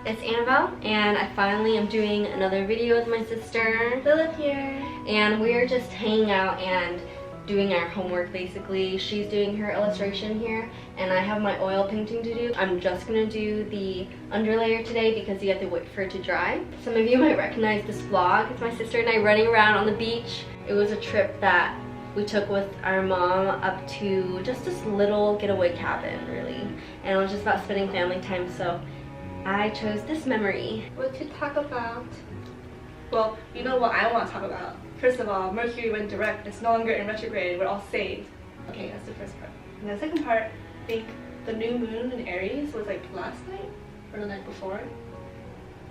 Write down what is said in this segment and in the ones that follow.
It's Annabelle, and I finally am doing another video with my sister. Lilith here. And we're just hanging out and doing our homework basically. She's doing her illustration here, and I have my oil painting to do. I'm just gonna do the underlayer today because you have to wait for it to dry. Some of you might recognize this vlog. It's my sister and I running around on the beach. It was a trip that we took with our mom up to just this little getaway cabin, really. And it was just about spending family time, so I chose this memory. What to talk about? Well, you know what I want to talk about. First of all, Mercury went direct. It's no longer in retrograde. We're all saved. Okay, that's the first part. And the second part, I think the new moon in Aries was like last night or the night before.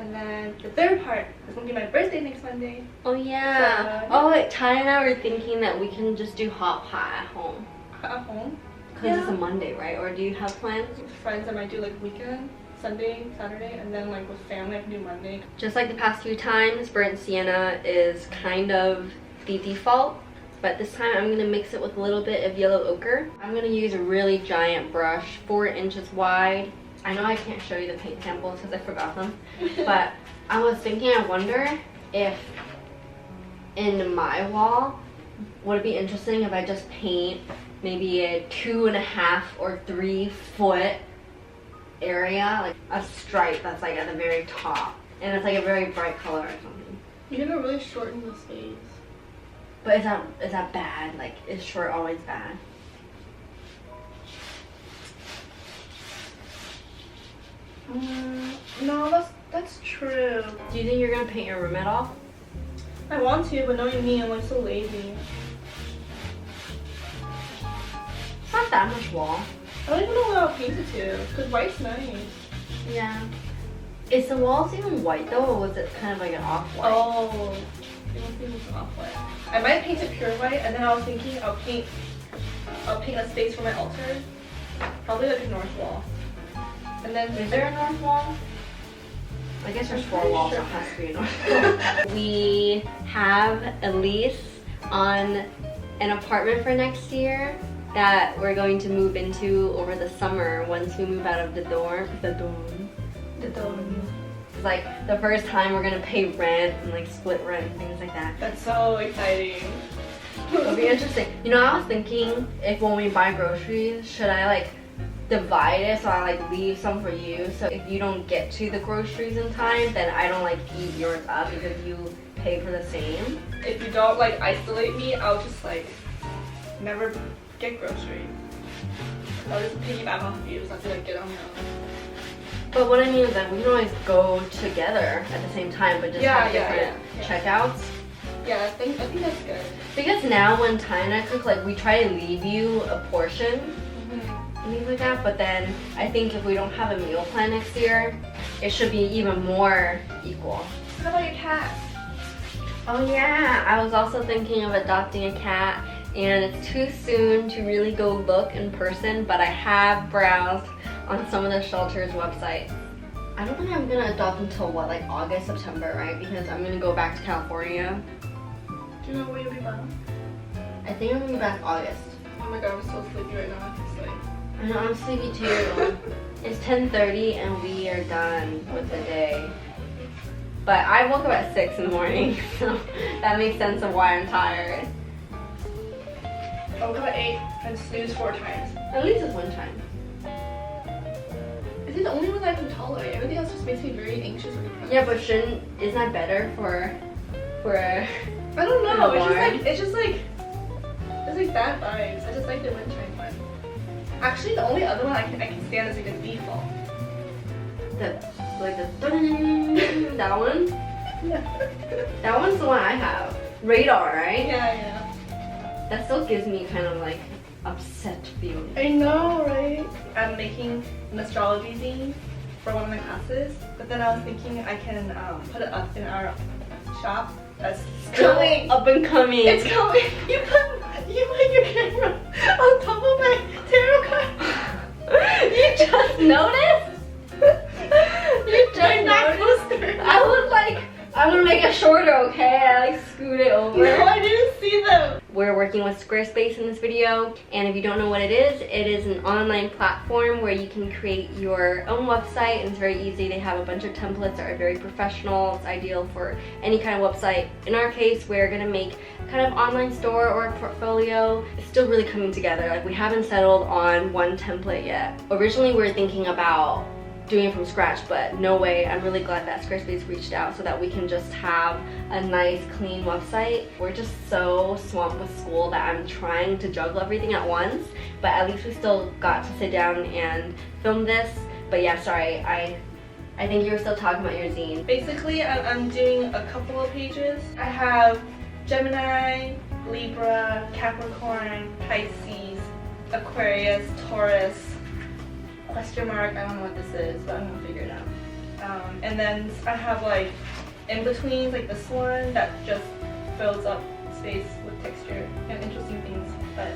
And then the third part is going to be my birthday next Monday. Oh yeah. So, wait, Ty and I were thinking that we can just do hot pot at home. At home? Because it's a Monday, right? Or do you have plans? With friends, I might do like weekend. Sunday, Saturday, and then like with family I can do Monday. Just like the past few times, burnt sienna is kind of the default, but this time I'm gonna mix it with a little bit of yellow ochre. I'm gonna use a really giant brush, 4 inches wide. I know I can't show you the paint samples because I forgot them, but I was thinking, I wonder if in my wall, would it be interesting if I just paint maybe a 2.5 or 3 foot area, like a stripe that's like at the very top, and it's like a very bright color or something. You're gonna really shorten the space. But is that bad? Like, is short always bad? No, that's true. Do you think you're gonna paint your room at all? I want to, but knowing me, I'm like so lazy. It's not that much wall. I don't even know what I'll paint it to, because white's nice. Yeah. Is the walls even white though, or was it kind of like an off-white? Oh, it must be like off-white. I might paint it pure white, and then I was thinking I'll paint a space for my altar, probably like a north wall. And then is there a north wall? I guess there's 4 walls, so it has to be a north wall. We have a lease on an apartment for next year that we're going to move into over the summer once we move out of the dorm. It's like the first time we're gonna pay rent and like split rent and things like that. That's so exciting. It'll be interesting. You know, I was thinking if when we buy groceries, should I like divide it so I like leave some for you, so if you don't get to the groceries in time, then I don't like eat yours up because you pay for the same. If you don't like isolate me, I'll just like never get groceries. I'll just piggyback off of you, so I feel like get on your own. But what I mean is that we can always go together at the same time, but just have different checkouts. Yeah, I think that's good. Because now when Ty and I cook, like we try to leave you a portion and things like that, but then I think if we don't have a meal plan next year, it should be even more equal. What about your cat? Oh yeah, I was also thinking of adopting a cat, and it's too soon to really go look in person, but I have browsed on some of the shelter's websites. I don't think I'm gonna adopt until what, like August, September, right? Because I'm gonna go back to California. Do you know where you'll be back? I think I'm gonna be back August. Oh my god, I'm so sleepy right now. I can sleep. I know, I'm sleepy too. It's 10:30 and we are done with the day. But I woke up at 6 in the morning, so that makes sense of why I'm tired. I woke up at 8 and snooze 4 times. At least it's one time. Is it the only one that I can tolerate? Everything else just makes me very anxious or depressed. Yeah, but isn't that better for I don't know. It's just like bad vibes. I just like the windchime one. Actually, the only other one I can stand is like a default. That one? That one's the one I have. Radar, right? Yeah. That still gives me kind of like upset feeling. I know, right? I'm making an astrology zine for one of my classes, but then I was thinking I can put it up in our shop. That's coming up and coming. It's coming. You put your camera on top of my tarot card. You just noticed? You just noticed? I was like, I'm gonna make it shorter, okay? I like scoot it over. No, I didn't see them. We're working with Squarespace in this video, and if you don't know what it is an online platform where you can create your own website, and it's very easy. They have a bunch of templates that are very professional. It's ideal for any kind of website. In our case, we're gonna make kind of online store or a portfolio. It's still really coming together. Like, we haven't settled on one template yet. Originally, we were thinking about doing it from scratch, but no way. I'm really glad that Squarespace reached out so that we can just have a nice, clean website. We're just so swamped with school that I'm trying to juggle everything at once, but at least we still got to sit down and film this. But yeah, sorry, I think you were still talking about your zine. Basically, I'm doing a couple of pages. I have Gemini, Libra, Capricorn, Pisces, Aquarius, Taurus, question mark, I don't know what this is, but I'm gonna figure it out. And then I have like in between, like this one that just fills up space with texture and interesting things. But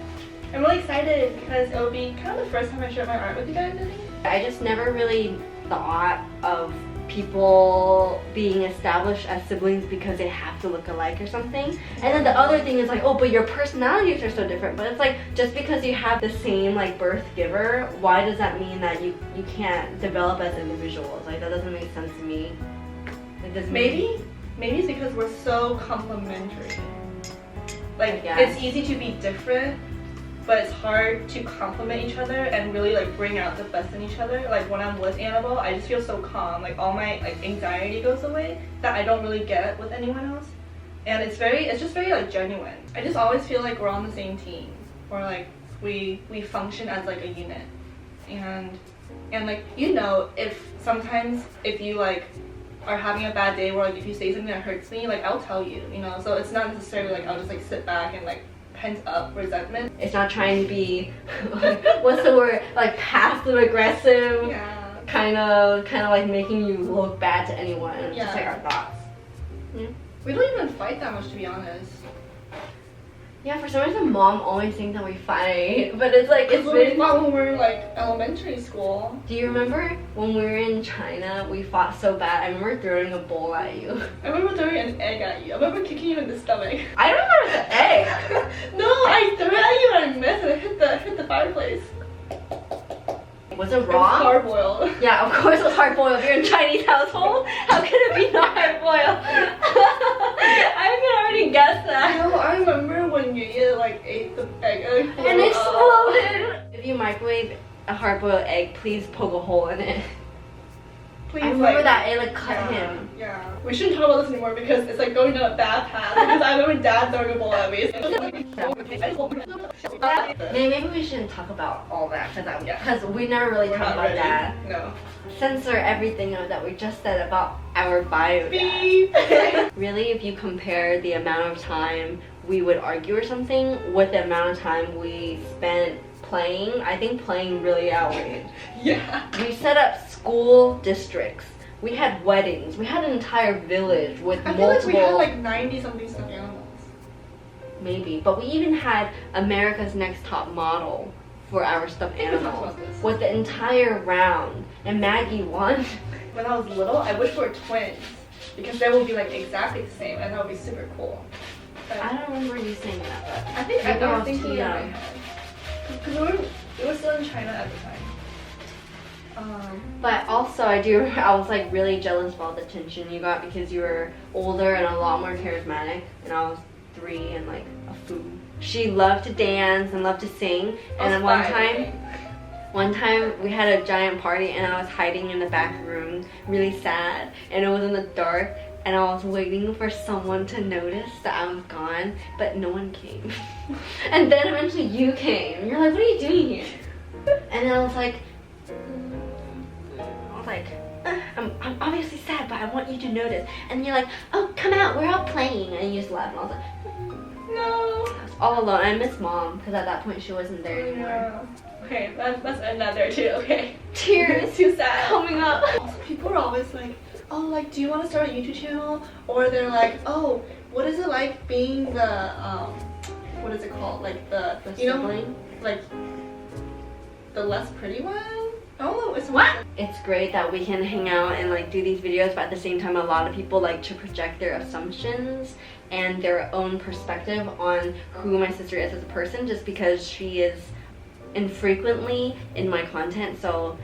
I'm really excited because it'll be kind of the first time I share my art with you guys, I think. I just never really thought of people being established as siblings because they have to look alike or something. And then the other thing is like, oh, but your personalities are so different. But it's like, just because you have the same like birth giver, why does that mean that you can't develop as individuals? Like, that doesn't make sense to me. It doesn't maybe it's because we're so complementary. Like, it's easy to be different, but it's hard to complement each other and really like bring out the best in each other. Like, when I'm with Annabelle, I just feel so calm. Like, all my like anxiety goes away that I don't really get with anyone else. And it's just very like genuine. I just always feel like we're on the same team, or like we function as like a unit. And like, you know, if sometimes if you like are having a bad day, or like if you say something that hurts me, like I'll tell you, you know. So it's not necessarily like I'll just like sit back and like pent up resentment. It's not trying to be what's the word, like passive aggressive. Yeah. Kind of like making you look bad to anyone. It's just like our thoughts. Yeah. We don't even fight that much, to be honest. Yeah, for some reason mom always thinks that we fight, but it's like, it's we fought when we were like elementary school. Do you remember when we were in China, we fought so bad? I remember throwing a bowl at you. I remember throwing an egg at you. I remember kicking you in the stomach. I don't remember the egg. No, I threw it at you and I missed and it hit the fireplace. Was it raw? It was hard boiled. Yeah, of course it was hard boiled. If you're in a Chinese household, how could it be not hard boiled? I can already guess that. No, I remember when you like ate the egg and it exploded. If you microwave a hard boiled egg, please poke a hole in it. Please, I remember that it like cut him. Yeah. We shouldn't talk about this anymore because it's like going down a bad path. Because I remember Dad throwing a bowl at me. Maybe we shouldn't talk about all that because we never really talk about that. No. Censor everything that we just said about our bio. Beep. Really, if you compare the amount of time we would argue or something with the amount of time we spent playing, I think playing really outweighed. Yeah. We set up school districts. We had weddings. We had an entire village with multiple. I feel like we had like 90 something stuffed animals. Maybe, but we even had America's Next Top Model for our stuffed animals with the entire round, and Maggie won. When I was little, I wish we were twins because they would be like exactly the same, and that would be super cool. But I don't remember you saying that, but I think I was thinking too young. Because we were still in China at the time. But also, I was like really jealous of all the attention you got because you were older and a lot more charismatic, and I was 3 and like a fool. She loved to dance and loved to sing, and then one time we had a giant party and I was hiding in the back room, really sad, and it was in the dark, and I was waiting for someone to notice that I was gone, but no one came. And then eventually you came. You're like, what are you doing here? And then I was like, I'm obviously sad, but I want you to notice. And you're like, oh, come out, we're all playing. And you just left. And I was like, no. I was all alone. I miss mom because at that point she wasn't there anymore. Yeah. Okay, that's another too. Okay. Tears. Too sad. Coming up. Also, people are always like, oh, like, do you want to start a YouTube channel? Or they're like, oh, what is it like being the what is it called? Like the you sibling? know, like the less pretty one. Oh, it's what? It's great that we can hang out and like do these videos, but at the same time a lot of people like to project their assumptions and their own perspective on who my sister is as a person just because she is infrequently in my content. So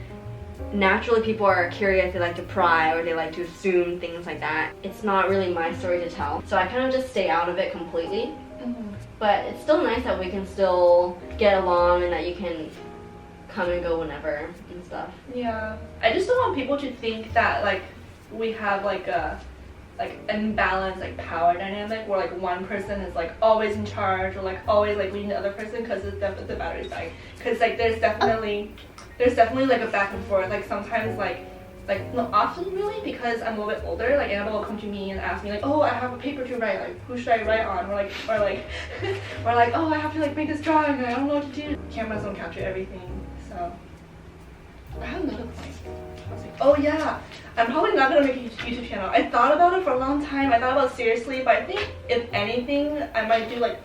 naturally people are curious, they like to pry or they like to assume things like that. It's not really my story to tell, so I kind of just stay out of it completely. But it's still nice that we can still get along and that you can come and go whenever and stuff. Yeah, I just don't want people to think that like we have like a imbalance like power dynamic where like one person is like always in charge or like always like leading the other person because the battery's dying. Because like there's definitely like a back and forth. Like sometimes like not often really, because I'm a little bit older, like Annabelle will come to me and ask me like, oh, I have a paper to write, like who should I write on, or like or like oh, I have to like make this drawing and I don't know what to do. Cameras don't capture everything, so I have another point. I was like, oh yeah, I'm probably not gonna make a YouTube channel. I thought about it for a long time. I thought about it seriously, but I think if anything, I might do like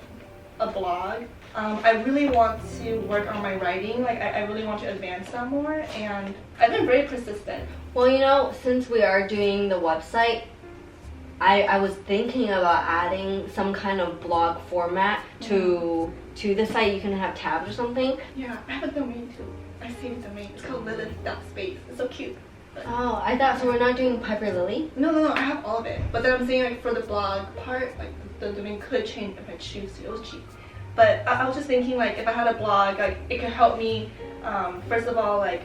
a blog. I really want to work on my writing. Like I really want to advance that more, and I've been very persistent. Well, you know, since we are doing the website, I was thinking about adding some kind of blog format to the site. You can have tabs or something. Yeah, I have a domain too. I saved a domain. It's called Lilith.space. It's so cute. But oh, I thought so. We're not doing Piper Lily? No. I have all of it. But then I'm saying like for the blog part, like the domain could change if I choose to. It was cheap. But I was just thinking like if I had a blog, like it could help me first of all like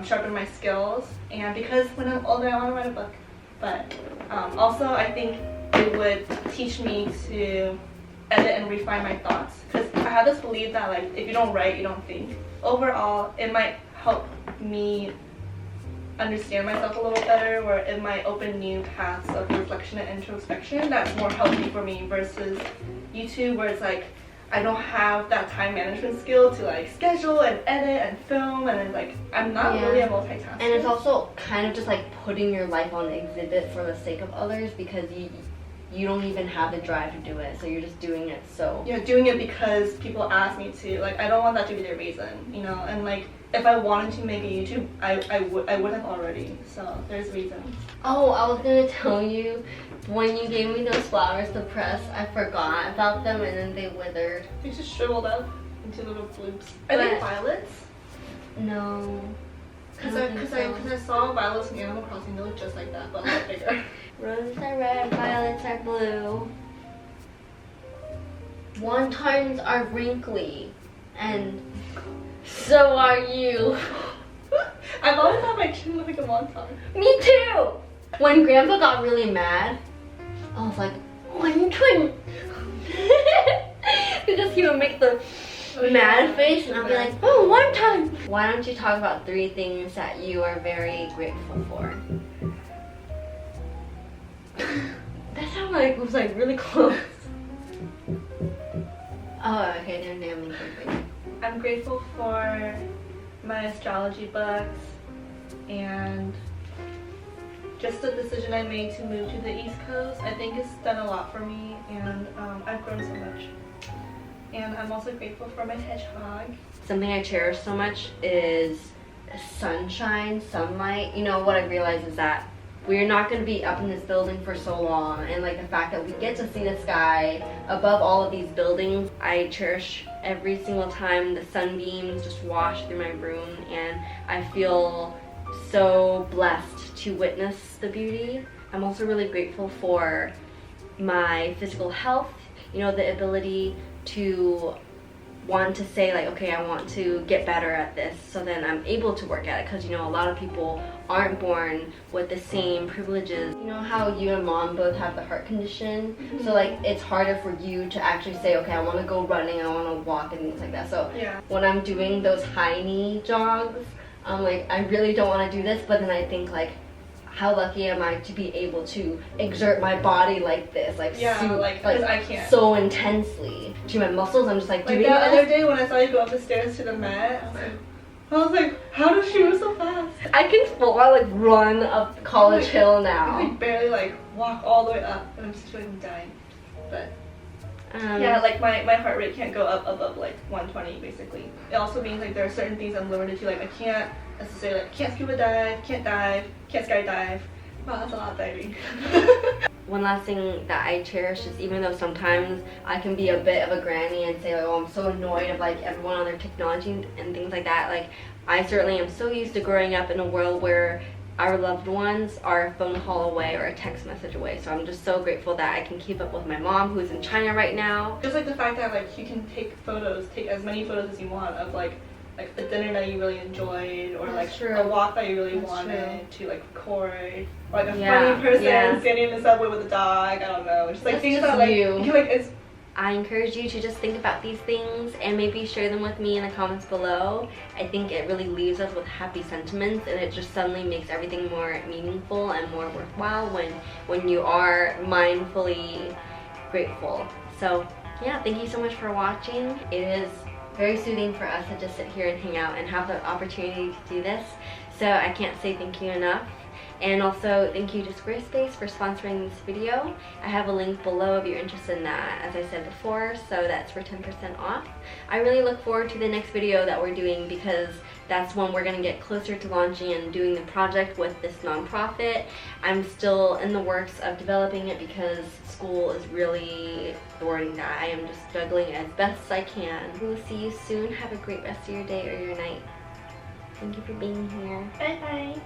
sharpen my skills, and because when I'm older I want to write a book. But also I think it would teach me to edit and refine my thoughts, because I have this belief that like if you don't write, you don't think. Overall, it might help me understand myself a little better, or it might open new paths of reflection and introspection that's more healthy for me versus YouTube, where it's like I don't have that time management skill to like schedule and edit and film, and like I'm not really a multitasker. And it's also kind of just like putting your life on exhibit for the sake of others, because you don't even have the drive to do it, so you're just doing it. So yeah, doing it because people ask me to. Like I don't want that to be their reason, you know. And like if I wanted to make a YouTube, I would have already. So there's reasons. Oh, I was gonna tell you, when you gave me those flowers to press, I forgot about them and then they withered. They just shriveled up into little bloops. Are they violets? No. Because I saw violets in Animal Crossing. They look just like that, but a lot bigger. Roses are red, violets are blue. Wontons are wrinkly, and so are you. I've always thought my chin looked like a wonton. Me too! When Grandpa got really mad, I was like, wonton! Because he would make the mad face, and I'll be like, oh, wonton! Why don't you talk about 3 things that you are very grateful for? That sounded like it was like really close. Oh, okay, then naming something. I'm grateful for my astrology books and just the decision I made to move to the East Coast. I think it's done a lot for me, and I've grown so much. And I'm also grateful for my hedgehog. Something I cherish so much is sunshine, sunlight. You know, what I realize is that we're not going to be up in this building for so long, and like the fact that we get to see the sky above all of these buildings, I cherish every single time the sunbeams just wash through my room, and I feel so blessed to witness the beauty. I'm also really grateful for my physical health, you know, the ability to want to say like, okay, I want to get better at this, so then I'm able to work at it, because you know a lot of people aren't born with the same privileges. You know how you and Mom both have the heart condition, so like it's harder for you to actually say, okay, I want to go running, I want to walk and things like that. So when I'm doing those high knee jogs, I'm like, I really don't want to do this, but then I think like, how lucky am I to be able to exert my body like this, like I can't so intensely to my muscles. I'm just like doing that other day when I saw you go up the stairs to the mat. I was like, how does she move so fast? I can full out like run up College Hill now. I can barely like walk all the way up, and I'm just like dying. But Yeah, like my heart rate can't go up above like 120 basically. It also means like there are certain things I'm limited to, like I can't necessarily, like can't scuba dive, can't skydive. Wow, that's a lot of diving. One last thing that I cherish is, even though sometimes I can be a bit of a granny and say, like, oh, I'm so annoyed of like everyone on their technology and things like that, like I certainly am so used to growing up in a world where our loved ones are a phone call away or a text message away. So I'm just so grateful that I can keep up with my mom, who's in China right now. Just like the fact that like you can take as many photos as you want of like a dinner that you really enjoyed, or like a walk that you really wanted to like record, or like a funny person standing in the subway with a dog. I don't know, just like things that like you like it's. I encourage you to just think about these things and maybe share them with me in the comments below. I think it really leaves us with happy sentiments, and it just suddenly makes everything more meaningful and more worthwhile when you are mindfully grateful. So yeah, thank you so much for watching. It is very soothing for us to just sit here and hang out and have the opportunity to do this. So I can't say thank you enough. And also thank you to Squarespace for sponsoring this video. I have a link below if you're interested in that, as I said before, so that's for 10% off. I really look forward to the next video that we're doing, because that's when we're going to get closer to launching and doing the project with this nonprofit. I'm still in the works of developing it because school is really thwarting that. I am just juggling as best as I can. We'll see you soon. Have a great rest of your day or your night. Thank you for being here. Bye bye.